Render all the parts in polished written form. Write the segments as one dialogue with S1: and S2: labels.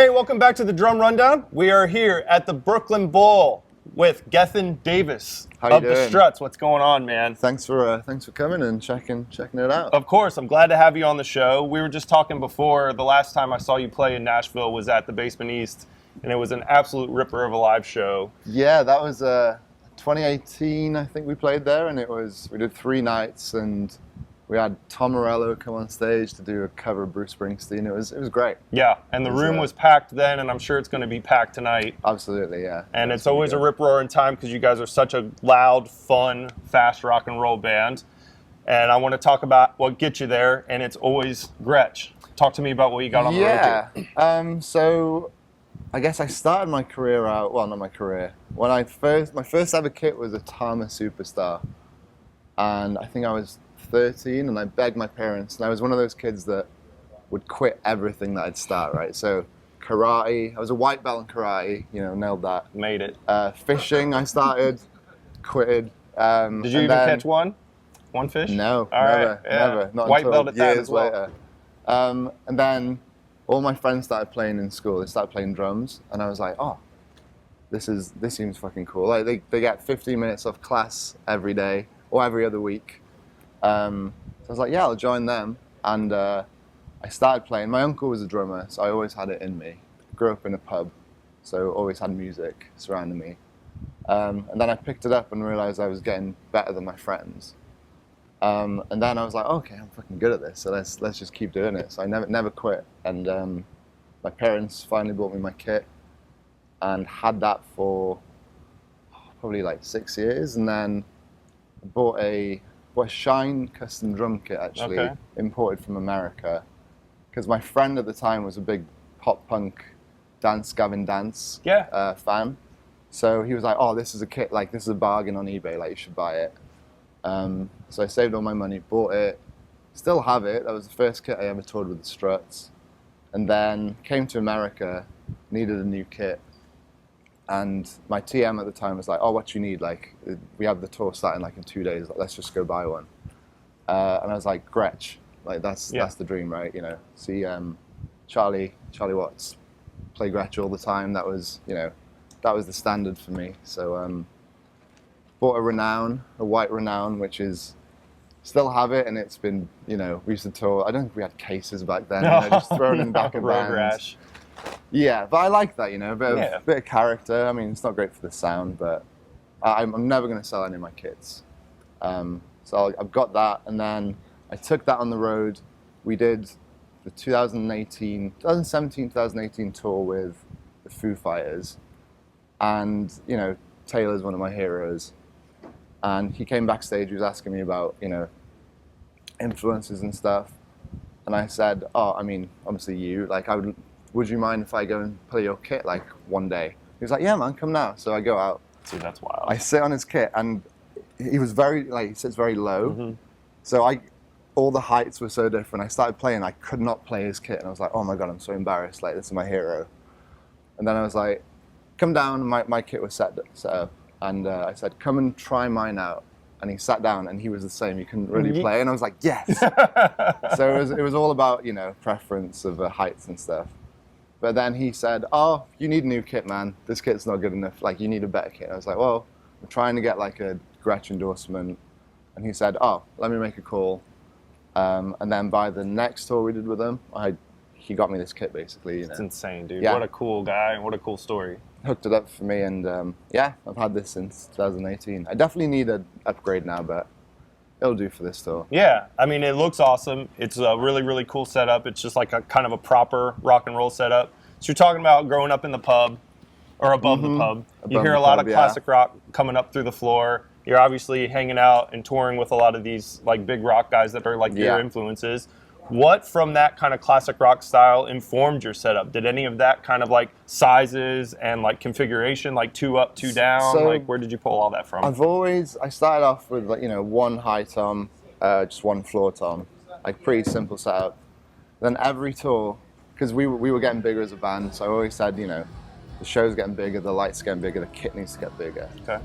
S1: Hey, welcome back to the Drum Rundown. We are here at the Brooklyn Bowl with GETHIN Davies of the Struts. What's going on, man?
S2: Thanks for coming and checking it out.
S1: Of course, I'm glad to have you on the show. We were just talking before. The last time I saw you play in Nashville was at the Basement East, and it was an absolute ripper of a live show.
S2: Yeah, that was 2018. I think we played there, and we did 3 nights, and we had Tom Morello come on stage to do a cover of Bruce Springsteen. It was great.
S1: Yeah, and the room was packed then, and I'm sure it's going to be packed tonight.
S2: Absolutely, yeah.
S1: And it's always a rip-roaring time because you guys are such a loud, fun, fast rock and roll band. And I want to talk about what gets you there, and it's always Gretsch. Talk to me about what you got on the road to.
S2: So I guess I started my career out, well, not my career. My first ever kit was a Tama Superstar. And I think I was 13, and I begged my parents, and I was one of those kids that would quit everything that I'd start, right? So karate, I was a white belt in karate, nailed that.
S1: Made it.
S2: Fishing, I started, quitted.
S1: Did you even catch one? One fish?
S2: No,
S1: All
S2: never,
S1: right. Yeah.
S2: never. Not
S1: white
S2: until
S1: belt at that
S2: years
S1: as well.
S2: later. And then all my friends started playing in school. They started playing drums, and I was like, oh, this seems fucking cool. Like they get 15 minutes of class every day or every other week. So I was like, yeah, I'll join them. And I started playing. My uncle was a drummer, so I always had it in me. Grew up in a pub, so always had music surrounding me. And then I picked it up and realized I was getting better than my friends. And then I was like, okay, I'm fucking good at this, so let's just keep doing it. So I never quit. And my parents finally bought me my kit and had that for probably like 6 years. And then I bought a Shine custom drum kit, actually, imported from America, because my friend at the time was a big pop punk Dance Gavin Dance fan. So he was like, oh, this is a kit, like this is a bargain on eBay, like you should buy it. So I saved all my money, bought it, still have it. That was the first kit I ever toured with the Struts. And then came to America, needed a new kit. And my TM at the time was like, oh, what do you need? Like, we have the tour starting like in 2 days. Like, let's just go buy one. And I was like, Gretsch. Like, that's the dream, right? See Charlie Watts play Gretsch all the time. That was the standard for me. So bought a white Renown, which is, still have it. And it's been, we used to tour. I don't think we had cases back then. Just thrown in the back of bands.
S1: Rash.
S2: Yeah, but I like that, a bit of character. I mean, it's not great for the sound, but I'm never going to sell any of my kits. So I've got that, and then I took that on the road. We did the 2017-2018 tour with the Foo Fighters, and, Taylor's one of my heroes. And he came backstage, he was asking me about, influences and stuff. And I said, oh, I mean, obviously you, like, would you mind if I go and play your kit like one day? He was like, yeah, man, come now. So I go out.
S1: Dude, that's wild.
S2: I sit on his kit, and he was he sits very low.
S1: Mm-hmm.
S2: So all the heights were so different. I started playing, I could not play his kit, and I was like, oh my God, I'm so embarrassed. Like, this is my hero. And then I was like, come down. My kit was set up. And I said, come and try mine out. And he sat down, and he was the same. He couldn't really play. And I was like, yes. So it was all about, preference of heights and stuff. But then he said, oh, you need a new kit, man. This kit's not good enough. Like, you need a better kit. And I was like, well, I'm trying to get like a Gretsch endorsement. And he said, oh, let me make a call. And then by the next tour we did with him, he got me this kit, basically.
S1: It's insane, dude.
S2: Yeah.
S1: What a cool guy. What a cool story.
S2: Hooked it up for me, and I've had this since 2018. I definitely need an upgrade now, but it'll do for this tour.
S1: Yeah, I mean, it looks awesome. It's a really, really cool setup. It's just like a kind of a proper rock and roll setup. So you're talking about growing up in the pub, or above the pub. You hear a lot of classic rock coming up through the floor. You're obviously hanging out and touring with a lot of these like big rock guys that are like your influences. What from that kind of classic rock style informed your setup? Did any of that kind of like sizes and like configuration, like 2 up, 2 down?
S2: So
S1: like where did you pull all that from?
S2: I started off with like, one high tom, just one floor tom, like pretty simple setup. Then every tour, because we were getting bigger as a band, so I always said, the show's getting bigger, the lights getting bigger, the kit needs to get bigger.
S1: Okay.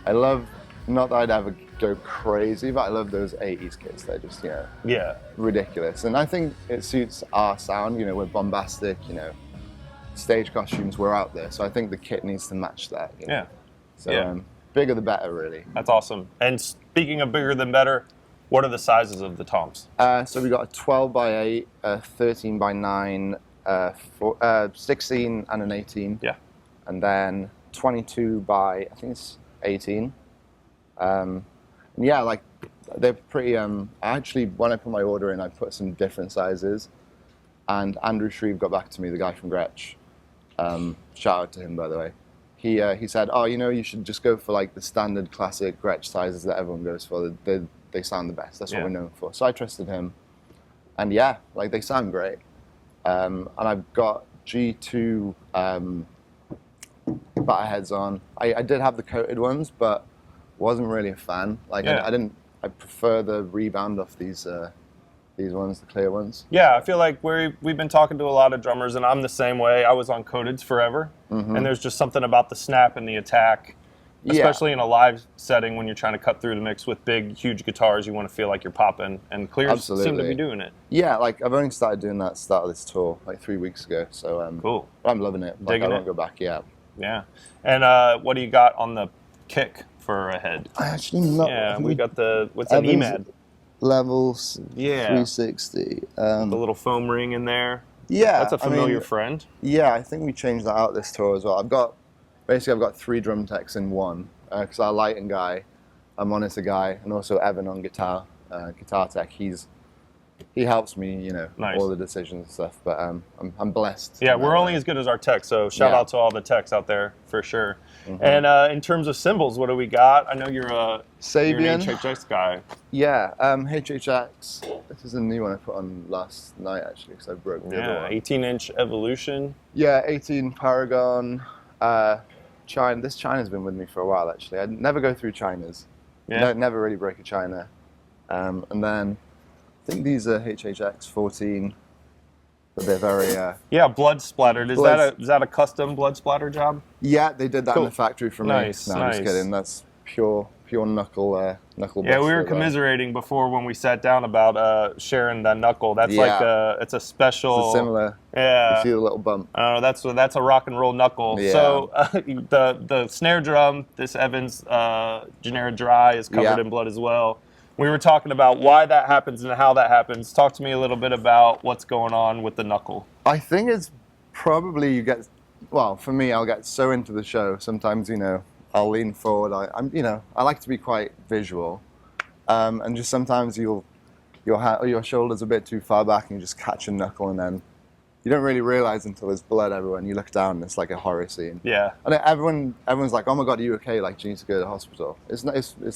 S2: I love, not that I'd ever go crazy, but I love those 80s kits. They're just, you know, ridiculous. And I think it suits our sound. You know, we're bombastic, you know, stage costumes, we're out there. So I think the kit needs to match that. You know?
S1: Yeah.
S2: So bigger the better, really.
S1: That's awesome. And speaking of bigger than better, what are the sizes of the toms?
S2: So we got a 12 by 8, a 13 by 9, 16 and an 18.
S1: Yeah.
S2: And then 22 by, I think it's 18. Yeah, like they're pretty. Actually, when I put my order in, I put some different sizes. And Andrew Shreve got back to me, the guy from Gretsch. Shout out to him, by the way. He said, oh, you know, you should just go for like the standard classic Gretsch sizes that everyone goes for. They sound the best. That's what we're known for. So I trusted him. And yeah, like they sound great. And I've got G2 batter heads on. I did have the coated ones, but wasn't really a fan. Like I prefer the rebound off these ones, the clear ones.
S1: Yeah, I feel like we've been talking to a lot of drummers, and I'm the same way. I was on coateds forever, and there's just something about the snap and the attack, especially in a live setting when you're trying to cut through the mix with big, huge guitars. You want to feel like you're popping, and clears seem to be doing it.
S2: Yeah, like I've only started doing that start of this tour like 3 weeks ago, so
S1: cool.
S2: I'm loving it. Like, I won't go back. Yeah.
S1: And what do you got on the kick for a head?
S2: I actually not.
S1: Yeah, we got what's an EMAD?
S2: Levels 360.
S1: The little foam ring in there.
S2: Yeah.
S1: That's a familiar friend.
S2: Yeah, I think we changed that out this tour as well. I've got 3 drum techs in one, because our lighting guy, our monitor guy, and also Evan on guitar tech, he helps me, you know, all the decisions and stuff, but I'm blessed. Yeah,
S1: we're only as good as our techs, so shout out to all the techs out there for sure. And in terms of cymbals, what do we got? I know you're a
S2: Sabian
S1: HHX guy.
S2: Yeah, HHX. This is a new one I put on last night actually, because I broke the other one.
S1: 18-inch Evolution.
S2: Yeah, 18 Paragon. China. This China's been with me for a while actually. I never go through Chinas. Yeah. Never really break a China. And then I think these are HHX 14, but they're very
S1: blood splattered. Is that a custom blood splatter job?
S2: Yeah, they did that in the factory for me.
S1: Nice.
S2: No, I'm just kidding. That's pure knuckle.
S1: Yeah, we were commiserating before when we sat down about sharing that knuckle. That's like it's a special.
S2: It's similar.
S1: Yeah.
S2: You see the little bump.
S1: That's a rock and roll knuckle. Yeah. So the snare drum, this Evans Jarrad Dry, is covered in blood as well. We were talking about why that happens and how that happens. Talk to me a little bit about what's going on with the knuckle.
S2: I think it's probably for me, I'll get so into the show. Sometimes, you know, I'll lean forward. I like to be quite visual, and just sometimes your shoulder's a bit too far back, and you just catch a knuckle, and then you don't really realize until there's blood everywhere, and you look down, and it's like a horror scene.
S1: Yeah.
S2: And everyone's like, "Oh my God, are you okay? Like, do you need to go to the hospital?" It's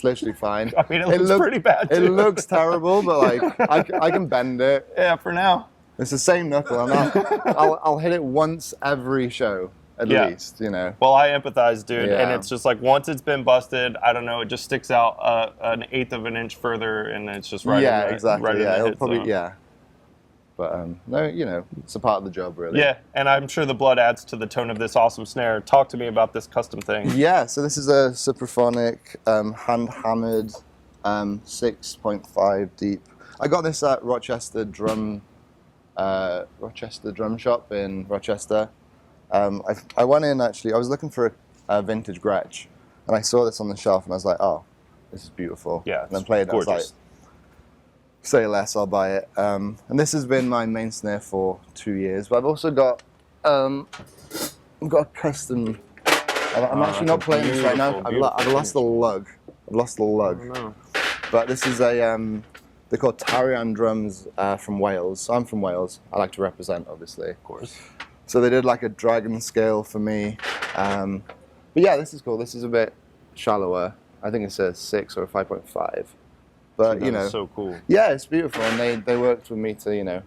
S2: literally fine.
S1: I mean, it looks pretty bad too.
S2: It looks terrible, but like I can bend it.
S1: Yeah, for now.
S2: It's the same knuckle. I'll hit it once every show. At least, you know.
S1: Well, I empathize, dude, and it's just like once it's been busted, I don't know, it just sticks out an eighth of an inch further, and it's just right.
S2: Yeah, exactly.
S1: Right
S2: it'll probably But no, you know, it's a part of the job, really.
S1: Yeah, and I'm sure the blood adds to the tone of this awesome snare. Talk to me about this custom thing.
S2: Yeah, so this is a Supraphonic hand-hammered 6.5 deep. I got this at Rochester Drum Shop in Rochester. I went in actually, I was looking for a vintage Gretsch, and I saw this on the shelf, and I was like, oh, this is beautiful.
S1: Yeah,
S2: and then played it, I was like, say less, I'll buy it. And this has been my main snare for 2 years, but I've also got, I've got a custom, I'm actually not playing this right now, I've lost the lug. Oh, no. But this is they're called Tarian drums from Wales. So I'm from Wales, I like to represent, obviously.
S1: Of course.
S2: So they did like a dragon scale for me. But yeah, this is cool. This is a bit shallower. I think it's a 6 or a 5.5. But you know,
S1: so cool.
S2: Yeah, it's beautiful, and they worked with me to, you know,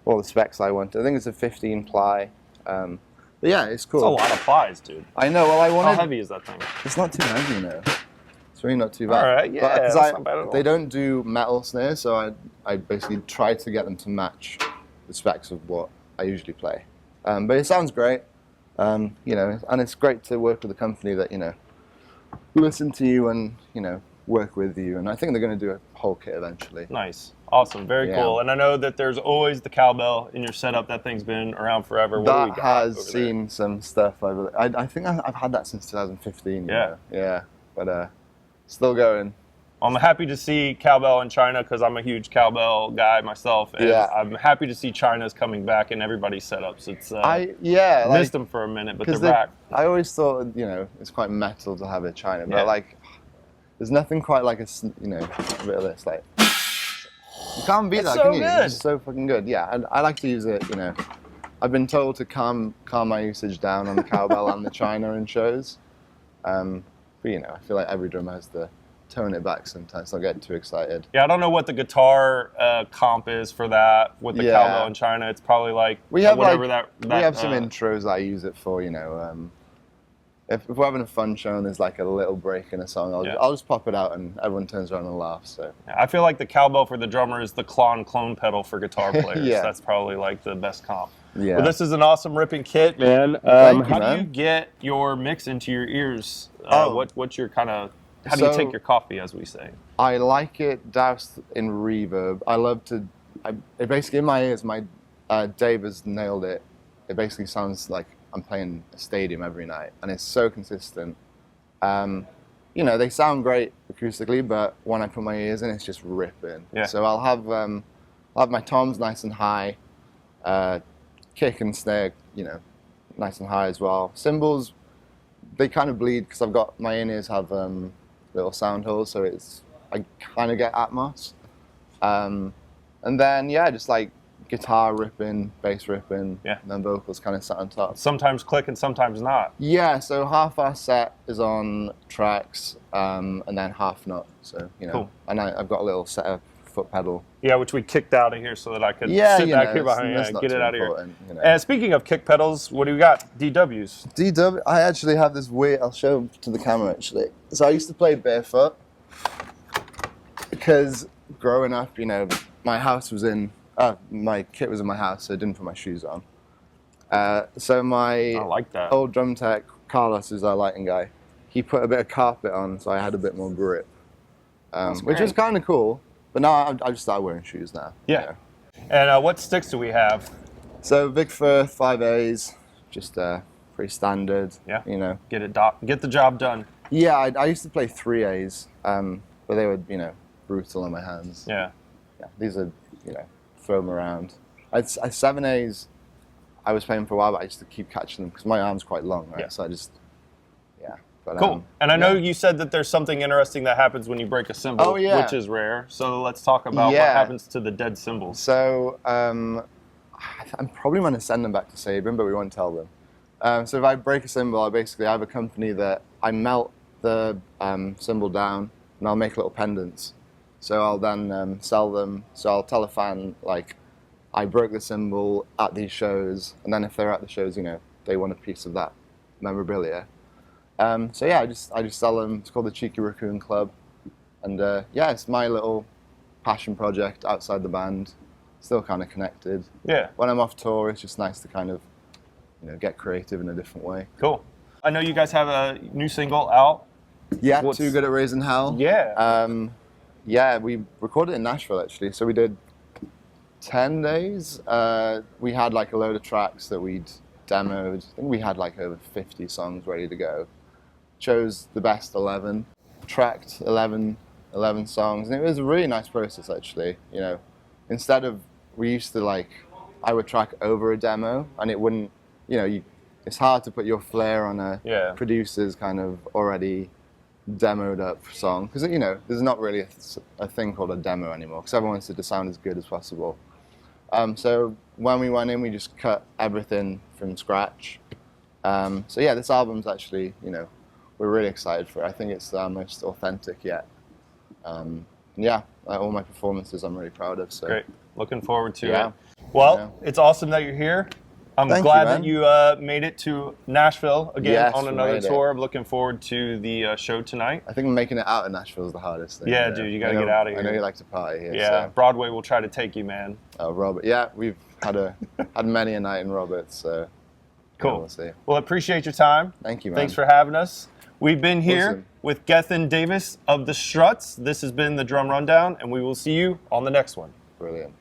S2: all the specs I wanted. I think it's a 15 ply. But yeah, it's cool.
S1: It's a lot of plies, dude.
S2: I know. Well, I wanted.
S1: How heavy is that thing?
S2: It's not too heavy, you know. It's really not too bad.
S1: All right, yeah, that's not bad at all.
S2: They don't do metal snares, so I basically tried to get them to match the specs of what I usually play. But it sounds great, you know, and it's great to work with a company that, you know, listen to you and, you know, work with you. And I think they're going to do a whole kit eventually.
S1: Nice. Awesome. Very cool. And I know that there's always the cowbell in your setup. That thing's been around forever. What do we got
S2: has seen some stuff. I think I've had that since 2015. Yeah. But still going.
S1: I'm happy to see cowbell in China because I'm a huge cowbell guy myself, and I'm happy to see China's coming back in everybone's setups. It's missed them for a minute, but they're back.
S2: I always thought it's quite metal to have it China, but like there's nothing quite like a bit of this. Like you can't beat that, can you?
S1: Good.
S2: It's so fucking good. Yeah, and I like to use it. I've been told to calm my usage down on the cowbell and the China in shows. But I feel like every drummer has to tone it back sometimes, not getting too excited.
S1: Yeah, I don't know what the guitar comp is for that with the cowbell in China. It's probably like
S2: we have
S1: whatever
S2: we have some intros that I use it for. If we're having a fun show and there's like a little break in a song, I'll just pop it out and everyone turns around and laughs. So
S1: I feel like the cowbell for the drummer is the clone pedal for guitar players. That's probably like the best comp. Yeah. Well, this is an awesome ripping kit, man. How do you get your mix into your ears? What's your kind of how do you take your coffee, as we say?
S2: I like it doused in reverb. I love to. It basically in my ears. Dave has nailed it. It basically sounds like I'm playing a stadium every night, and it's so consistent. They sound great acoustically, but when I put my ears in, it's just ripping. Yeah. So I'll have my toms nice and high, kick and snare, nice and high as well. Cymbals, they kind of bleed because I've got my in-ears have little sound holes, so I kind of get Atmos. And then just like guitar ripping, bass ripping, and then vocals kind of sat on top.
S1: Sometimes click and sometimes not.
S2: Yeah, so half our set is on tracks, and then half not. So cool. And I've got a little setup foot pedal.
S1: Yeah, which we kicked out of here so that I could sit back here behind you, get it out of here. And speaking of kick pedals, what do we got? DWs.
S2: DW. I actually have this weird. I'll show them to the camera actually. So I used to play barefoot because growing up, my house was in. My kit was in my house, so I didn't put my shoes on. So my old drum tech, Carlos, who's our lighting guy, he put a bit of carpet on, so I had a bit more grip, which was kind of cool. But now I just started wearing shoes now.
S1: Yeah. And what sticks do we have?
S2: So Vic Firth 5As, just pretty standard.
S1: Yeah. Get the job done.
S2: Yeah, I used to play 3As, but they were brutal on my hands.
S1: Yeah.
S2: Yeah. These are throw them around. I 7As. I was playing for a while, but I used to keep catching them because my arm's quite long, right? Yeah. So I just But,
S1: cool. And I know you said that there's something interesting that happens when you break a cymbal, which is rare. So let's talk about what happens to the dead cymbals.
S2: So I'm probably going to send them back to Sabian, but we won't tell them. So if I break a cymbal, I have a company that I melt the cymbal down and I'll make little pendants. So I'll then sell them. So I'll tell a fan, like, I broke the cymbal at these shows, and then if they're at the shows, they want a piece of that memorabilia. I just sell them. It's called the Cheeky Raccoon Club, and it's my little passion project outside the band. Still kind of connected.
S1: Yeah.
S2: When I'm off tour, it's just nice to kind of, get creative in a different way.
S1: Cool. I know you guys have a new single out.
S2: Yeah, Too Good at Raising Hell.
S1: Yeah.
S2: We recorded it in Nashville actually. So we did 10 days. We had like a load of tracks that we'd demoed. I think we had like over 50 songs ready to go. Chose the best 11, tracked 11 songs, and it was a really nice process actually. Instead of, we used to I would track over a demo, and it wouldn't, it's hard to put your flair on a producer's kind of already demoed up song, because there's not really a thing called a demo anymore, because everyone wants it to sound as good as possible. So when we went in, we just cut everything from scratch. This album's actually, we're really excited for it. I think it's our most authentic yet. All my performances I'm really proud of. So.
S1: Great. Looking forward to it. Well, it's awesome that you're here. I'm glad that you made it to Nashville again on another tour. I'm looking forward to the show tonight.
S2: I think making it out of Nashville is the hardest thing.
S1: Yeah, dude, you got to get out of here.
S2: I know you like to party here.
S1: Yeah,
S2: so.
S1: Broadway will try to take you, man.
S2: Oh, Robert. Yeah, we've had many a night in Roberts. So
S1: cool.
S2: We'll see.
S1: Well, appreciate your time.
S2: Thank you, man.
S1: Thanks for having us. We've been here with Gethin Davies of the Struts. This has been the Drum Rundown, and we will see you on the next one.
S2: Brilliant.